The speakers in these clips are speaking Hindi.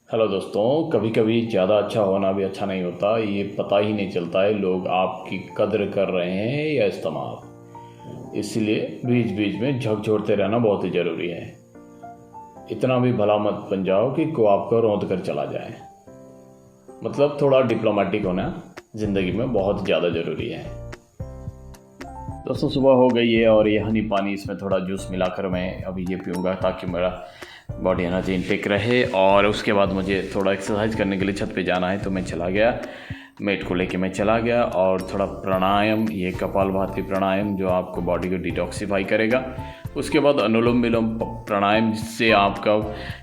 हेलो दोस्तों, कभी कभी ज़्यादा अच्छा होना भी अच्छा नहीं होता। ये पता ही नहीं चलता है लोग आपकी कद्र कर रहे हैं या इस्तेमाल। इसलिए बीच बीच में झकझोरते रहना बहुत ही ज़रूरी है। इतना भी भला मत बन जाओ कि कोई आपको रौंद कर चला जाए। मतलब थोड़ा डिप्लोमेटिक होना ज़िंदगी में बहुत ज़्यादा ज़रूरी है। दोस्तों, सुबह हो गई है और ये हनी पानी, इसमें थोड़ा जूस मिलाकर मैं अभी ये पीऊँगा ताकि मेरा बॉडी एनर्जी इनटेक रहे। और उसके बाद मुझे थोड़ा एक्सरसाइज करने के लिए छत पे जाना है, तो मैं चला गया, मेट को लेके मैं चला गया और थोड़ा प्राणायाम, ये कपालभाति प्राणायाम जो आपको बॉडी को डिटॉक्सिफाई करेगा। उसके बाद अनुलोम विलोम प्राणायाम, जिससे आपका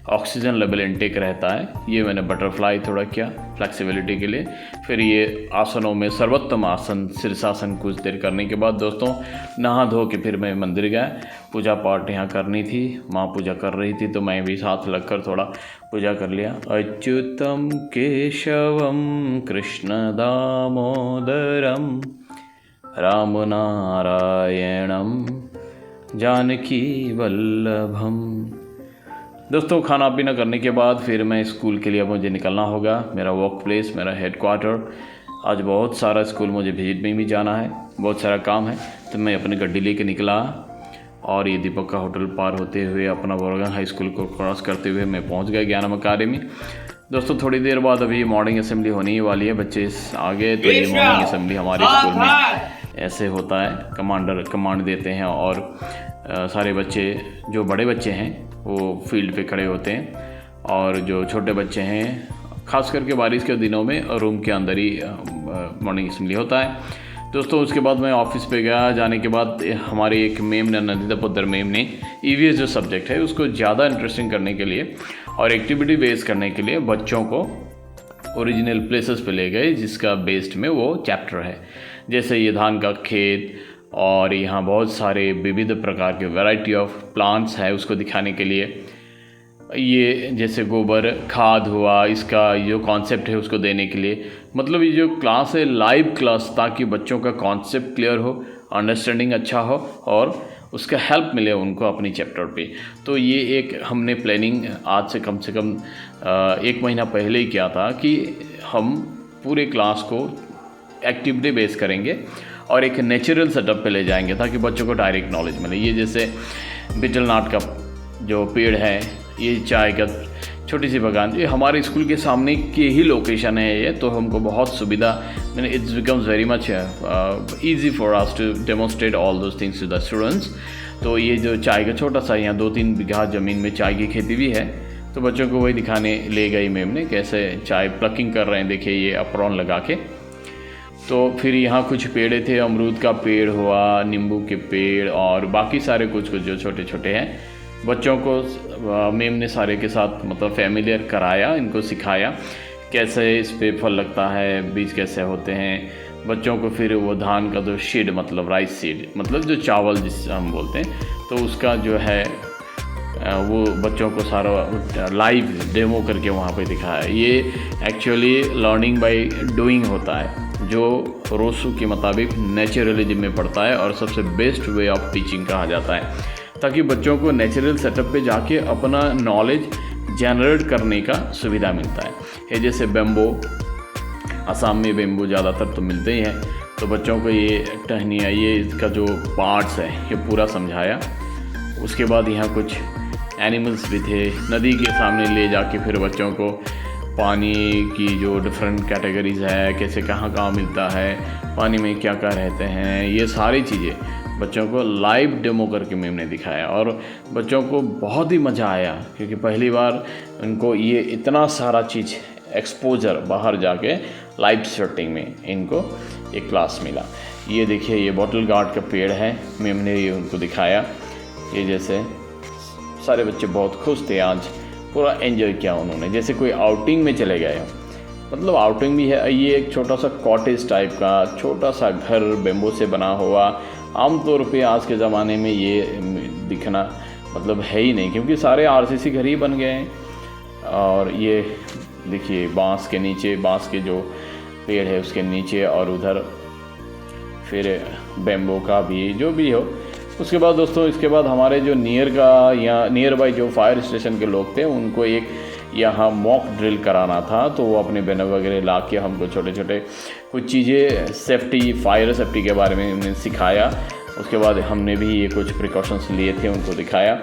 ऑक्सीजन लेवल इनटेक रहता है, ये मैंने बटरफ्लाई थोड़ा किया फ्लेक्सिबिलिटी के लिए। फिर ये आसनों में सर्वोत्तम आसन शीर्षासन कुछ देर करने के बाद दोस्तों नहा धो के फिर मैं मंदिर गया। पूजा पाठ यहाँ करनी थी, माँ पूजा कर रही थी तो मैं भी साथ लगकर थोड़ा पूजा कर लिया। अच्युतम केशवम कृष्ण दामोदरम राम नारायणम जानकी वल्लभम। दोस्तों, खाना पीना करने के बाद फिर मैं स्कूल के लिए मुझे निकलना होगा। मेरा वर्क प्लेस, मेरा हेडक्वार्टर, आज बहुत सारा स्कूल मुझे विजिट में भी जाना है, बहुत सारा काम है। तो मैं अपनी गाड़ी लेके निकला और ये दीपक का होटल पार होते हुए अपना बोरगंज हाई स्कूल को क्रॉस करते हुए मैं पहुंच गया ज्ञानम अकादमी। दोस्तों, थोड़ी देर बाद अभी मॉर्निंग असेंबली होने ही वाली है। बच्चे आ गए तो ये मॉर्निंग असेंबली हमारे स्कूल में ऐसे होता है, कमांडर कमांड देते हैं और सारे बच्चे, जो बड़े बच्चे हैं वो फील्ड पे खड़े होते हैं और जो छोटे बच्चे हैं, ख़ास करके बारिश के दिनों में रूम के अंदर ही मॉर्निंग असेंबली होता है। दोस्तों, उसके बाद मैं ऑफिस पे गया। जाने के बाद हमारे एक मेम ने, नंदिता पुत्र मेम ने, ईवीएस जो सब्जेक्ट है उसको ज़्यादा इंटरेस्टिंग करने के लिए और एक्टिविटी बेस्ड करने के लिए बच्चों को ओरिजिनल प्लेसेस पे ले गए, जिसका बेस्ड में वो चैप्टर है। जैसे ये धान का खेत और यहाँ बहुत सारे विविध प्रकार के वैरायटी ऑफ प्लांट्स है, उसको दिखाने के लिए ये जैसे गोबर खाद हुआ, इसका जो कॉन्सेप्ट है उसको देने के लिए। मतलब ये जो क्लास है लाइव क्लास, ताकि बच्चों का कॉन्सेप्ट क्लियर हो, अंडरस्टैंडिंग अच्छा हो और उसका हेल्प मिले उनको अपनी चैप्टर पे। तो ये एक हमने प्लानिंग आज से कम 1 महीना पहले ही किया था कि हम पूरे क्लास को एक्टिविटी बेस करेंगे और एक नेचुरल सेटअप पे ले जाएंगे ताकि बच्चों को डायरेक्ट नॉलेज मिले। ये जैसे बिटल नाट का जो पेड़ है, ये चाय का छोटी सी बागान, ये हमारे स्कूल के सामने के ही लोकेशन है ये, तो हमको बहुत सुविधा, मैंने it's becomes very much easy for us to demonstrate all those things to the students. तो ये जो चाय का छोटा सा, यहाँ 2-3 बीघा ज़मीन में चाय की खेती भी है, तो बच्चों को वही दिखाने ले गई मैम ने, कैसे चाय प्लकिंग कर रहे हैं, देखिए ये अप्रॉन लगा के। तो फिर यहाँ कुछ पेड़ थे, अमरूद का पेड़ हुआ, नींबू के पेड़ और बाकी सारे कुछ जो छोटे छोटे हैं। बच्चों को मैम ने सारे के साथ मतलब फैमिलियर कराया, इनको सिखाया कैसे इस पे फल लगता है, बीज कैसे होते हैं बच्चों को। फिर वो धान का जो सीड, मतलब राइस सीड, मतलब जो चावल जिसे हम बोलते हैं, तो उसका जो है वो बच्चों को सारा लाइव डेमो करके वहाँ पे दिखाया। ये एक्चुअली लर्निंग बाय डूइंग होता है, जो रोसू के मुताबिक नेचुरलिज्म में पढ़ता है और सबसे बेस्ट वे ऑफ टीचिंग कहा जाता है, ताकि बच्चों को नेचुरल सेटअप पे जाके अपना नॉलेज जनरेट करने का सुविधा मिलता है। ये जैसे बेम्बो, असम में बेम्बो ज़्यादातर तो मिलते ही हैं, तो बच्चों को ये टहनिया, ये इसका जो पार्ट्स है ये पूरा समझाया। उसके बाद यहाँ कुछ एनिमल्स भी थे, नदी के सामने ले जाके फिर बच्चों को पानी की जो डिफरेंट कैटेगरीज़ है, कैसे कहाँ कहाँ मिलता है, पानी में क्या क्या रहते हैं, ये सारी चीज़ें बच्चों को लाइव डेमो करके मैम ने दिखाया। और बच्चों को बहुत ही मज़ा आया, क्योंकि पहली बार उनको ये इतना सारा चीज़ एक्सपोजर बाहर जाके लाइव सेटिंग में इनको एक क्लास मिला। ये देखिए, ये बॉटल गार्ड का पेड़ है, मैम ने ये उनको दिखाया। ये जैसे सारे बच्चे बहुत खुश थे, आज पूरा एंजॉय किया उन्होंने, जैसे कोई आउटिंग में चले गए हो। मतलब आउटिंग भी है। ये एक छोटा सा कॉटेज टाइप का छोटा सा घर बेम्बो से बना हुआ, आमतौर पे आज के ज़माने में ये दिखना मतलब है ही नहीं, क्योंकि सारे आरसीसी घर ही बन गए हैं। और ये देखिए बांस के नीचे, बांस के जो पेड़ है उसके नीचे, और उधर फिर बेम्बो का भी जो भी हो। उसके बाद दोस्तों, इसके बाद हमारे जो नियर बाई जो फायर स्टेशन के लोग थे, उनको एक यहाँ मॉक ड्रिल कराना था, तो वो अपने बैनर वगैरह ला के हमको छोटे छोटे कुछ चीज़ें सेफ्टी, फायर सेफ्टी के बारे में उन्हें सिखाया। उसके बाद हमने भी ये कुछ प्रिकॉशंस लिए थे, उनको दिखाया।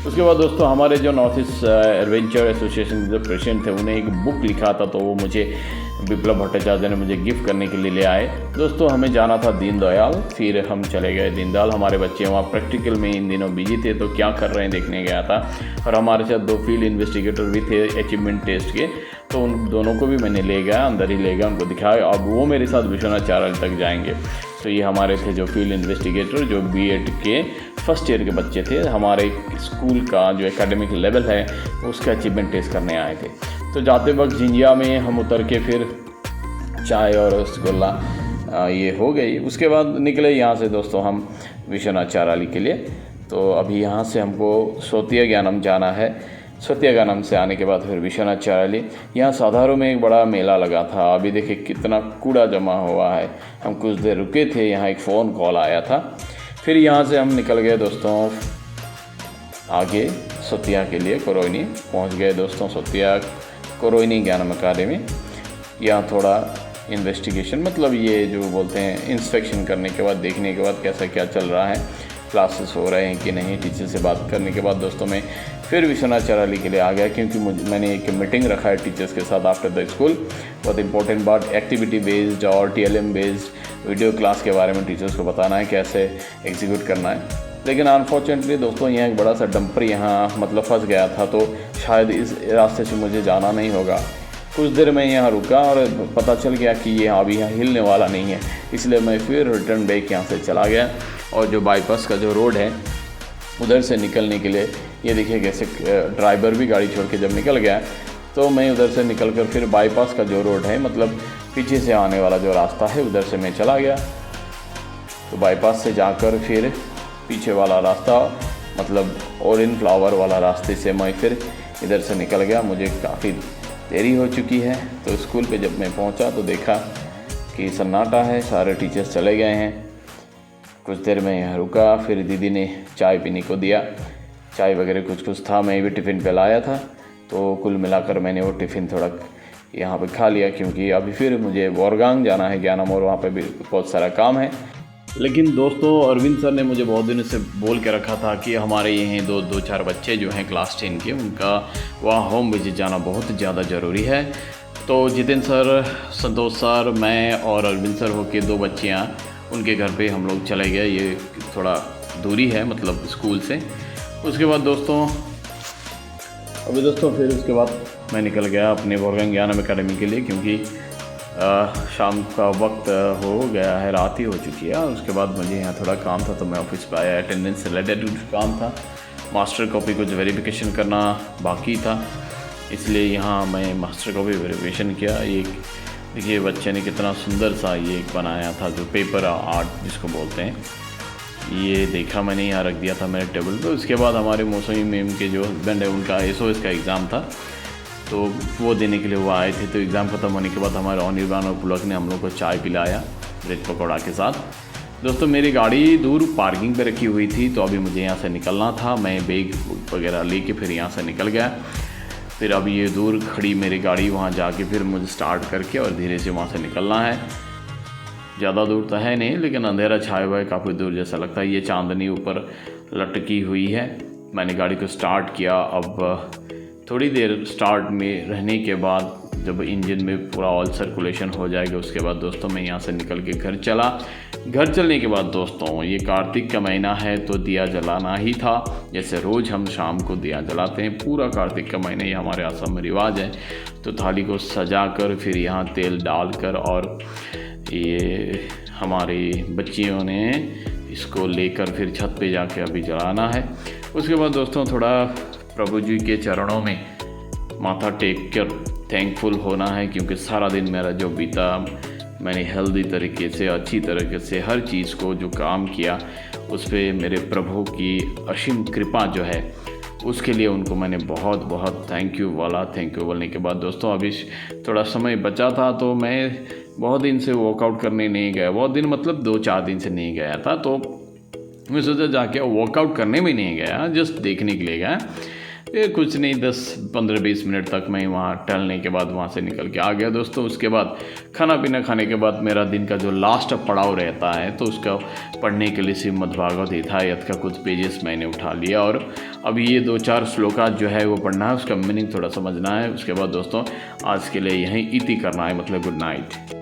उसके बाद दोस्तों हमारे जो नॉर्थ ईस्ट एडवेंचर एसोसिएशन के जो प्रेसिडेंट थे, उन्हें एक बुक लिखा था, तो वो मुझे विप्लव भट्टाचार्य ने मुझे गिफ्ट करने के लिए ले आए। दोस्तों हमें जाना था दीनदयाल, फिर हम चले गए दीनदयाल। हमारे बच्चे वहाँ प्रैक्टिकल में इन दिनों बिजी थे, तो क्या कर रहे हैं देखने गया था। और हमारे साथ 2 फील्ड इन्वेस्टिगेटर भी थे अचीवमेंट टेस्ट के, तो उन दोनों को भी मैंने ले गया, अंदर ही ले गया, उनको दिखाया। अब वो मेरे साथ विश्वनाथ चाराली तक जाएंगे। तो ये हमारे थे जो फील्ड इन्वेस्टिगेटर, जो बीएड के फर्स्ट ईयर के बच्चे थे, हमारे स्कूल का जो एकेडमिक लेवल है उसका अचीवमेंट टेस्ट करने आए थे। तो जाते वक्त झिंझिया में हम उतर के फिर चाय और रसगुल्ला ये हो गई। उसके बाद निकले यहाँ से दोस्तों हम विश्वनाथ चाराली के लिए। तो अभी यहाँ से हमको सोतिया ज्ञानम जाना है। सोतिया ज्ञानम से आने के बाद फिर विश्वनाथ चाराली। यहाँ साधारों में एक बड़ा मेला लगा था। अभी देखिए कितना कूड़ा जमा हुआ है। हम कुछ देर रुके थे, यहाँ एक फ़ोन कॉल आया था। फिर यहाँ से हम निकल गए दोस्तों आगे सोतिया के लिए। कोरोइनी पहुँच गए दोस्तों, सोतिया कोरोइनी ज्ञानम अकादमी। यहाँ थोड़ा इन्वेस्टिगेशन, मतलब ये जो बोलते हैं इंस्पेक्शन करने के बाद, देखने के बाद कैसा क्या चल रहा है, क्लासेस हो रहे हैं कि नहीं। टीचर से बात करने के बाद दोस्तों मैं फिर विश्वनाथ चाराली के लिए आ गया, क्योंकि मैंने एक मीटिंग रखा है टीचर्स के साथ आफ्टर द स्कूल। बहुत इंपॉर्टेंट बात, एक्टिविटी बेस्ड और TLM बेस्ड वीडियो क्लास के बारे में टीचर्स को बताना है, कैसे एग्जीक्यूट करना है। लेकिन अनफॉर्चुनेटली दोस्तों यहाँ एक बड़ा सा डंपर यहाँ मतलब फंस गया था, तो शायद इस रास्ते से मुझे जाना नहीं होगा। कुछ देर मैं यहाँ रुका और पता चल गया कि ये अभी यहाँ हिलने वाला नहीं है, इसलिए मैं फिर रिटर्न बैक यहाँ से चला गया। और जो बाईपास का जो रोड है उधर से निकलने के लिए, ये देखिए कैसे ड्राइवर भी गाड़ी छोड़ के जब निकल गया, तो मैं उधर से निकल कर फिर बाईपास का जो रोड है, मतलब पीछे से आने वाला जो रास्ता है, उधर से मैं चला गया। तो बाईपास से जाकर फिर पीछे वाला रास्ता, मतलब ऑरेंज फ्लावर वाला रास्ते से मैं फिर इधर से निकल गया। मुझे काफ़ी देरी हो चुकी है। तो स्कूल पे जब मैं पहुंचा तो देखा कि सन्नाटा है, सारे टीचर्स चले गए हैं। कुछ देर में यहाँ रुका, फिर दीदी ने चाय पीने को दिया, चाय वगैरह कुछ कुछ था, मैं भी टिफ़िन पे लाया था। तो कुल मिलाकर मैंने वो टिफ़िन थोड़ा यहाँ पे खा लिया, क्योंकि अभी फिर मुझे बोरगांग जाना है ज्ञानम, और वहाँ पे भी बहुत सारा काम है। लेकिन दोस्तों अरविंद सर ने मुझे बहुत दिनों से बोल के रखा था कि हमारे यहीं दो चार बच्चे जो हैं क्लास 10 के, उनका वहाँ होम विजिट जाना बहुत ज़्यादा ज़रूरी है। तो जितेंद्र सर, संतोष सर, मैं और अरविंद सर होके 2 बच्चियाँ उनके घर पे हम लोग चले गए। ये थोड़ा दूरी है मतलब स्कूल से। उसके बाद दोस्तों फिर उसके बाद मैं निकल गया अपने बोरगांग ज्ञानम अकेडमी के लिए, क्योंकि शाम का वक्त हो गया है, रात ही हो चुकी है। उसके बाद मुझे यहाँ थोड़ा काम था, तो मैं ऑफिस पे आया। अटेंडेंस से रिलेटेड काम था, मास्टर कॉपी कुछ वेरिफिकेशन करना बाकी था, इसलिए यहाँ मैं मास्टर कॉपी वेरिफिकेशन किया। एक देखिए बच्चे ने कितना सुंदर सा ये एक बनाया था, जो पेपर आर्ट जिसको बोलते हैं, ये देखा मैंने, यहाँ रख दिया था मेरे टेबल पे। उसके बाद हमारे मौसमी मैम के जो हस्बैंड है, उनका SOS का एग्ज़ाम था, तो वो देने के लिए वो आए थे। तो एग्ज़ाम ख़त्म होने के बाद हमारे अनिर्बान और पुलक ने हम लोग को चाय पिलाया ब्रेड पकौड़ा के साथ। दोस्तों मेरी गाड़ी दूर पार्किंग पे रखी हुई थी, तो अभी मुझे यहाँ से निकलना था। मैं बैग वगैरह लेके फिर यहाँ से निकल गया। फिर अभी ये दूर खड़ी मेरी गाड़ी, वहाँ जाके फिर मुझे स्टार्ट करके और धीरे से वहाँ से निकलना है। ज़्यादा दूर तो है नहीं, लेकिन अंधेरा छाया हुआ है, काफ़ी दूर जैसा लगता है। ये चांदनी ऊपर लटकी हुई है। मैंने गाड़ी को स्टार्ट किया। अब थोड़ी देर स्टार्ट में रहने के बाद जब इंजन में पूरा ऑयल सर्कुलेशन हो जाएगा, उसके बाद दोस्तों मैं यहाँ से निकल के घर चला। घर चलने के बाद दोस्तों ये कार्तिक का महीना है, तो दिया जलाना ही था। जैसे रोज़ हम शाम को दिया जलाते हैं, पूरा कार्तिक का महीना ये हमारे आसाम में रिवाज है। तो थाली को सजा कर फिर यहाँ तेल डालकर, और ये हमारी बच्चियों ने इसको लेकर फिर छत पे जाके अभी जलाना है। उसके बाद दोस्तों थोड़ा प्रभु जी के चरणों में माथा टेक कर थैंकफुल होना है, क्योंकि सारा दिन मेरा जो बीता, मैंने हेल्दी तरीके से, अच्छी तरीके से हर चीज़ को जो काम किया, उस पर मेरे प्रभु की असीम कृपा जो है, उसके लिए उनको मैंने बहुत बहुत थैंक यू बोला। थैंक यू बोलने के बाद दोस्तों अभी थोड़ा समय बचा था, तो मैं बहुत दिन से वर्कआउट करने नहीं गया। बहुत दिन मतलब 2-4 दिन से नहीं गया था, तो मैं सोचा जाके वर्कआउट करने में नहीं गया, जस्ट देखने के लिए गया। ये कुछ नहीं 10-15-20 मिनट तक मैं वहाँ टहलने के बाद वहाँ से निकल के आ गया दोस्तों। उसके बाद खाना पीना खाने के बाद मेरा दिन का जो लास्ट पड़ाव रहता है तो उसका पढ़ने के लिए श्रीमद्भागवत हितायत का कुछ पेजेस मैंने उठा लिया और अभी ये 2-4 श्लोकात जो है वो पढ़ना है, उसका मीनिंग थोड़ा समझना है। उसके बाद दोस्तों आज के लिए यहीं इति करना है, मतलब गुड नाइट।